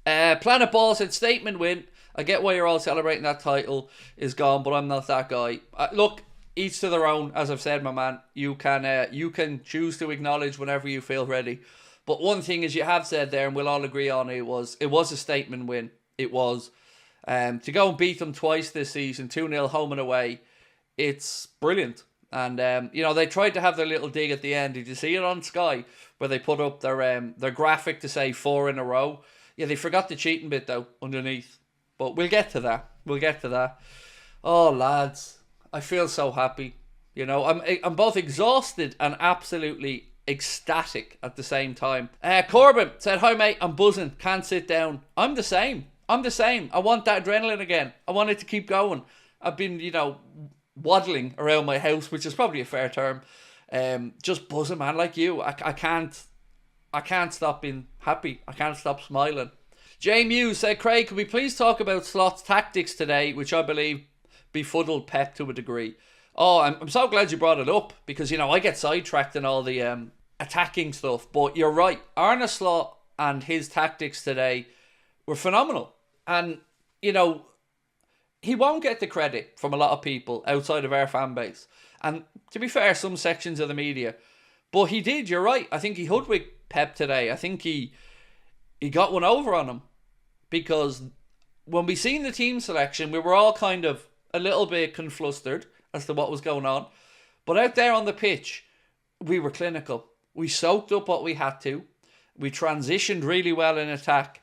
Planet Ball said statement win. I get why you're all celebrating that title is gone, but I'm not that guy. Look, each to their own. As I've said, my man, you can choose to acknowledge whenever you feel ready. But one thing, as you have said there, and we'll all agree on it, was a statement win. It was to go and beat them twice this season, 2-0 home and away. It's brilliant. And they tried to have their little dig at the end. Did you see it on Sky where they put up their graphic to say 4 in a row? Yeah, they forgot the cheating bit though underneath. But we'll get to that. Oh lads, I feel so happy. I'm both exhausted and absolutely ecstatic at the same time. Corbin said, "Hi mate, I'm buzzing. Can't sit down." I'm the same. I want that adrenaline again. I want it to keep going. I've been, waddling around my house, which is probably a fair term. Just buzzing, man, like you. I can't stop being happy. I can't stop smiling. Jay Muse said, "Craig, could we please talk about Slot's tactics today, which I believe befuddled Pep to a degree?" Oh, I'm so glad you brought it up because, I get sidetracked in all the attacking stuff. But you're right. Arne Slot and his tactics today were phenomenal. And, he won't get the credit from a lot of people outside of our fan base. And to be fair, some sections of the media. But he did, you're right. I think he hoodwinked Pep today. I think he got one over on him. Because when we seen the team selection, we were all kind of a little bit conflustered as to what was going on. But out there on the pitch, we were clinical. We soaked up what we had to. We transitioned really well in attack.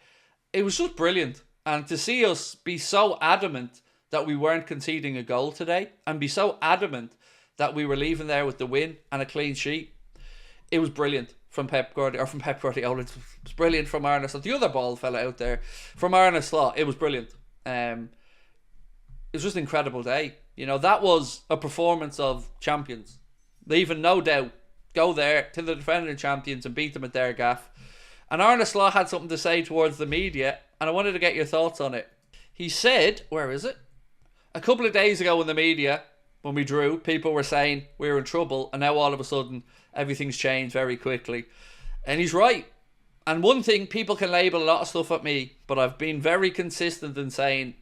It was just brilliant. And to see us be so adamant that we weren't conceding a goal today and be so adamant that we were leaving there with the win and a clean sheet, it was brilliant from Pep Guardiola. It was brilliant from Arne Slot. The other ball fella out there, from Arne Slot, it was brilliant. It was just an incredible day. That was a performance of champions. Leaving no doubt, go there to the defending champions and beat them at their gaff. And Arne Slot had something to say towards the media, and I wanted to get your thoughts on it. He said, where is it? A couple of days ago in the media, when we drew, people were saying we were in trouble, and now all of a sudden everything's changed very quickly. And he's right. And one thing, people can label a lot of stuff at me, but I've been very consistent in saying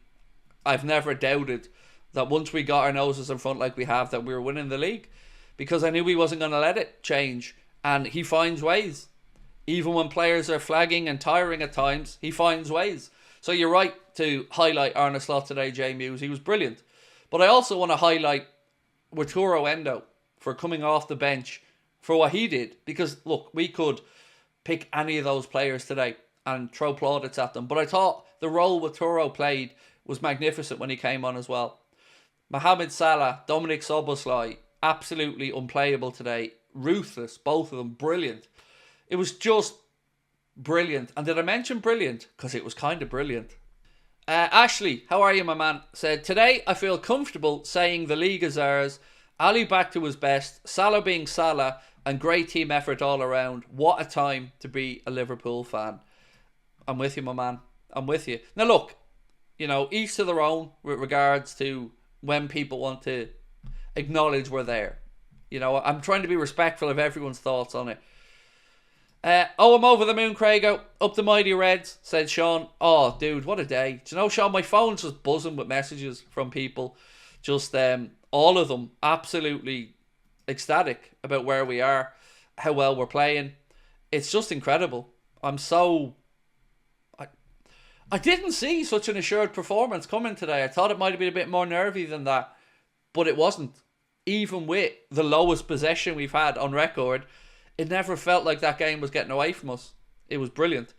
I've never doubted that once we got our noses in front like we have, that we were winning the league. Because I knew he wasn't going to let it change. And he finds ways. Even when players are flagging and tiring at times, he finds ways. So you're right to highlight Arne Slot today, Jay Muse. He was brilliant. But I also want to highlight Arturo Endo for coming off the bench for what he did. Because, look, we could pick any of those players today and throw plaudits at them. But I thought the role Arturo played was magnificent when he came on as well. Mohamed Salah, Dominic Szoboszlai, absolutely unplayable today. Ruthless, both of them, brilliant. It was just brilliant. And did I mention brilliant? Because it was kind of brilliant. Ashley, how are you, my man? Said, "Today I feel comfortable saying the league is ours. Ali back to his best. Salah being Salah. And great team effort all around. What a time to be a Liverpool fan." I'm with you, my man. I'm with you. Now look, each to their own with regards to when people want to acknowledge we're there. I'm trying to be respectful of everyone's thoughts on it. I'm over the moon, Craigo. Up the mighty Reds, said Sean. Oh, dude, what a day. Do you know, Sean, my phone's just buzzing with messages from people. Just all of them absolutely ecstatic about where we are, how well we're playing. It's just incredible. I didn't see such an assured performance coming today. I thought it might have been a bit more nervy than that, but it wasn't. Even with the lowest possession we've had on record, it never felt like that game was getting away from us. It was brilliant.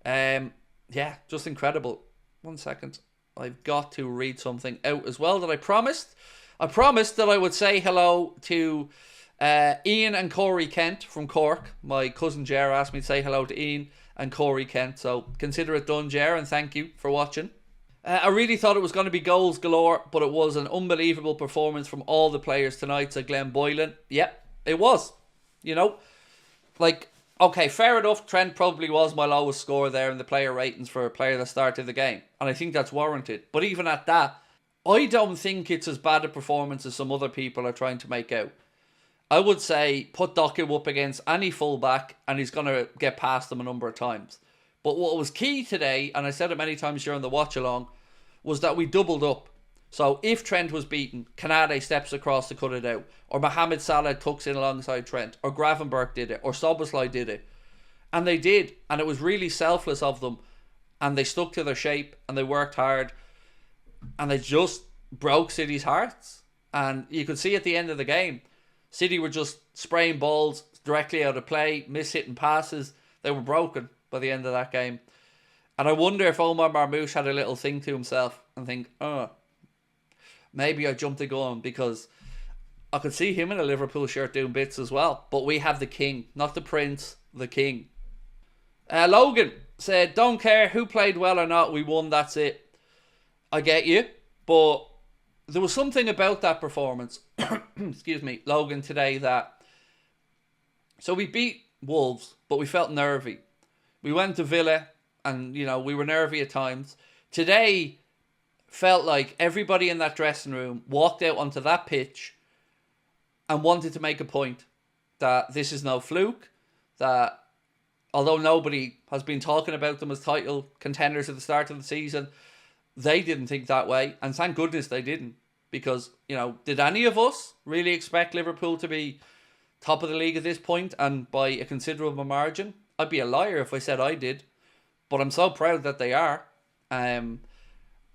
Just incredible. 1 second. I've got to read something out as well that I promised. I promised that I would say hello to Ian and Corey Kent from Cork. My cousin Ger asked me to say hello to Ian and Corey Kent. So consider it done, Ger, and thank you for watching. I really thought it was going to be goals galore, but it was an unbelievable performance from all the players tonight, said Glenn Boylan. Yep, it was. Okay, fair enough, Trent probably was my lowest score there in the player ratings for a player that started the game. And I think that's warranted. But even at that, I don't think it's as bad a performance as some other people are trying to make out. I would say put Doku up against any fullback and he's going to get past them a number of times. But what was key today, and I said it many times during the watch along, was that we doubled up. So if Trent was beaten, Canade steps across to cut it out, or Mohamed Salah tucks in alongside Trent, or Gravenberch did it, or Szoboszlai did it. And they did, and it was really selfless of them, and they stuck to their shape, and they worked hard, and they just broke City's hearts. And you could see at the end of the game, City were just spraying balls directly out of play, miss-hitting passes. They were broken by the end of that game. And I wonder if Omar Marmoush had a little think to himself and think, oh, maybe I jumped the gun, because I could see him in a Liverpool shirt doing bits as well. But we have the king, not the prince, the king. Logan said, don't care who played well or not, we won, that's it. I get you, but there was something about that performance, excuse me, Logan, today that... So we beat Wolves, but we felt nervy. We went to Villa, and, you know, we were nervy at times. Today felt like everybody in that dressing room walked out onto that pitch and wanted to make a point that this is no fluke, that although nobody has been talking about them as title contenders at the start of the season, they didn't think that way, and thank goodness they didn't, because, you know, did any of us really expect Liverpool to be top of the league at this point, and by a considerable margin? I'd be a liar if I said I did, but I'm so proud that they are. And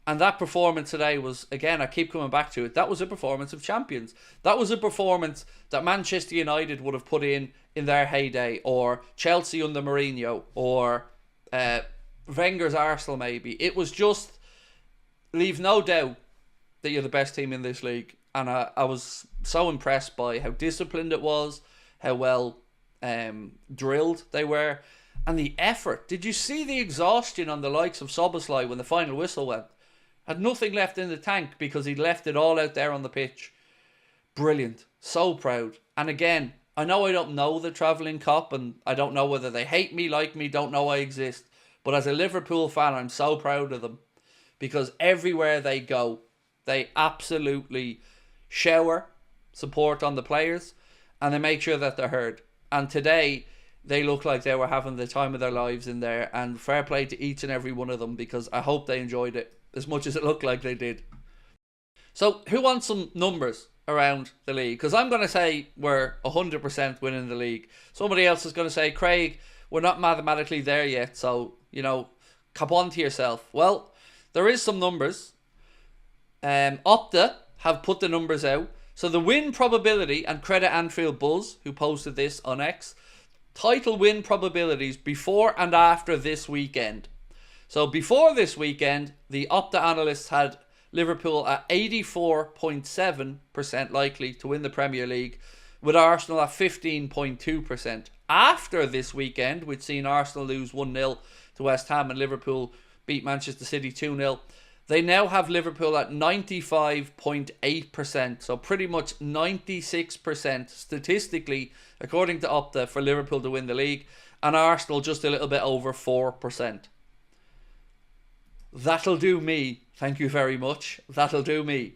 that performance today was, again, I keep coming back to it, that was a performance of champions. That was a performance that Manchester United would have put in their heyday, or Chelsea under Mourinho, or Wenger's Arsenal maybe. It was just, leave no doubt that you're the best team in this league. And I was so impressed by how disciplined it was, how well drilled they were, and the effort. Did you see the exhaustion on the likes of Szoboszlai when the final whistle went? Had nothing left in the tank because he'd left it all out there on the pitch. Brilliant. So proud. And again, I know I don't know the travelling cop, and I don't know whether they hate me, like me, don't know I exist. But as a Liverpool fan, I'm so proud of them, because everywhere they go, they absolutely shower support on the players, and they make sure that they're heard. And today, they look like they were having the time of their lives in there, and fair play to each and every one of them, because I hope they enjoyed it as much as it looked like they did. So, who wants some numbers around the league? Because I'm going to say we're 100% winning the league. Somebody else is going to say, Craig, we're not mathematically there yet, so, you know, come on to yourself. Well, there is some numbers. Opta have put the numbers out. So the win probability, and credit Anfield Buzz, who posted this on X, title win probabilities before and after this weekend. So before this weekend, the Opta analysts had Liverpool at 84.7% likely to win the Premier League, with Arsenal at 15.2%. After this weekend, we'd seen Arsenal lose 1-0 to West Ham and Liverpool beat Manchester City 2-0. They now have Liverpool at 95.8%, so pretty much 96% statistically, according to Opta, for Liverpool to win the league, and Arsenal just a little bit over 4%. That'll do me. Thank you very much. That'll do me.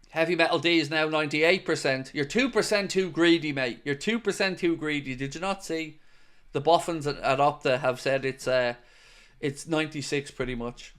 Heavy Metal D is now 98%. You're 2% too greedy, mate. You're 2% too greedy. Did you not see? The boffins at Opta have said it's 96 pretty much.